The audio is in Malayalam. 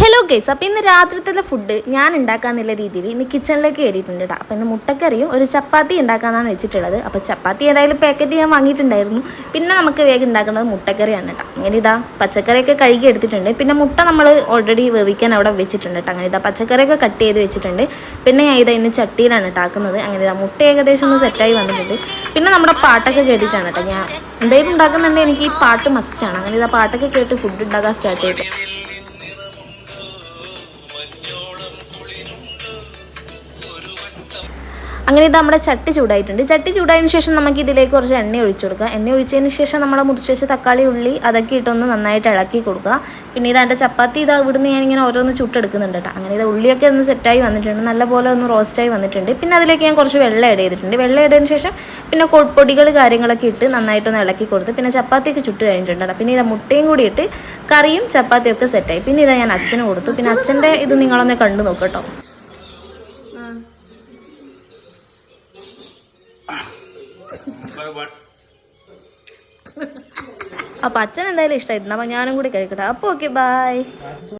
ഹലോ ഗൈസ്, അപ്പോൾ ഇന്ന് രാത്രിത്തെ ഫുഡ് ഞാൻ ഉണ്ടാക്കാന്നുള്ള രീതിയിൽ ഇന്ന് കിച്ചണിലേക്ക് കയറിയിട്ടുണ്ട് കേട്ടോ. അപ്പോൾ ഇന്ന് മുട്ടക്കറിയും ഒരു ചപ്പാത്തി ഉണ്ടാക്കാമെന്നാണ് വെച്ചിട്ടുള്ളത്. അപ്പോൾ ചപ്പാത്തി ഏതായാലും പാക്കറ്റ് ഞാൻ വാങ്ങിയിട്ടുണ്ടായിരുന്നു. പിന്നെ നമുക്ക് വേഗം ഉണ്ടാക്കുന്നത് മുട്ടക്കറിയാണ് കേട്ടോ. അങ്ങനെ ഇതാ പച്ചക്കറിയൊക്കെ കഴുകി എടുത്തിട്ടുണ്ട്. പിന്നെ മുട്ട നമ്മൾ ഓൾറെഡി വേവിക്കാൻ അവിടെ വെച്ചിട്ടുണ്ട് കേട്ടോ. അങ്ങനെ ഇതാ പച്ചക്കറിയൊക്കെ കട്ട് ചെയ്ത് വെച്ചിട്ടുണ്ട്. പിന്നെ ഞാൻ ഇന്ന് ചട്ടിയിലാണ് ഉണ്ടാക്കുന്നത്. അങ്ങനെ ഇതാ മുട്ട ഏകദേശം ഒന്ന് സെറ്റായി വന്നിട്ടുണ്ട്. പിന്നെ നമ്മുടെ പാട്ടൊക്കെ കേട്ടിട്ടാണ് കേട്ടോ. ഞാൻ എന്തെങ്കിലും ഉണ്ടാക്കുന്നുണ്ടെങ്കിൽ എനിക്ക് ഈ പാട്ട് മസ്റ്റാണ്. അങ്ങനെ ഇതാ പാട്ടൊക്കെ കേട്ട് ഫുഡ് ഉണ്ടാക്കാൻ സ്റ്റാർട്ട് ചെയ്തു. അങ്ങനെ ഇത് നമ്മുടെ ചട്ടി ചൂടായിട്ടുണ്ട്. ചട്ടി ചൂടായതിനു ശേഷം നമുക്ക് ഇതിലേക്ക് കുറച്ച് എണ്ണ ഒഴിച്ചു കൊടുക്കുക. എണ്ണ ഒഴിച്ചതിന് ശേഷം നമ്മൾ മുറിച്ച് വെച്ച തക്കാളി, ഉള്ളി അതൊക്കെ ഇട്ടൊന്ന് നന്നായിട്ട് ഇളക്കി കൊടുക്കുക. പിന്നെ ഇത് എൻ്റെ ചപ്പാത്തി ഇവിടുന്ന് ഞാനിങ്ങനെ ഓരോന്ന് ചുട്ടെടുക്കുന്നുണ്ട് കേട്ടോ. അങ്ങനെ ഇത് ഉള്ളിയൊക്കെ ഒന്ന് സെറ്റായി വന്നിട്ടുണ്ട്, നല്ലപോലെ ഒന്ന് റോസ്റ്റായി വന്നിട്ടുണ്ട്. പിന്നെ അതിലേക്ക് ഞാൻ കുറച്ച് വെള്ളം ആഡ് ചെയ്തിട്ടുണ്ട്. വെള്ളം ഇട്ടതിന് ശേഷം പിന്നെ പൊടികൾ കാര്യങ്ങളൊക്കെ ഇട്ട് നന്നായിട്ടൊന്ന് ഇളക്കി കൊടുത്ത് പിന്നെ ചപ്പാത്തിയൊക്കെ ചുട്ട് കഴിഞ്ഞിട്ടുണ്ട്. പിന്നെ ഇത് മുട്ടയും കൂടി ഇട്ട് കറിയും ചപ്പാത്തിയും ഒക്കെ സെറ്റായി. പിന്നെ ഇതാ ഞാൻ അച്ഛന് കൊടുത്തു. പിന്നെ അച്ഛൻ്റെ ഇത് നിങ്ങളൊന്ന് കണ്ടു നോക്കട്ടോ. അപ്പോൾ അച്ഛൻ എന്തായാലും ഇഷ്ടമായിട്ടുണ്ട്. അപ്പോൾ ഞാനും കൂടി കഴിക്കട്ടെ. അപ്പോൾ ഓക്കെ, ബൈ.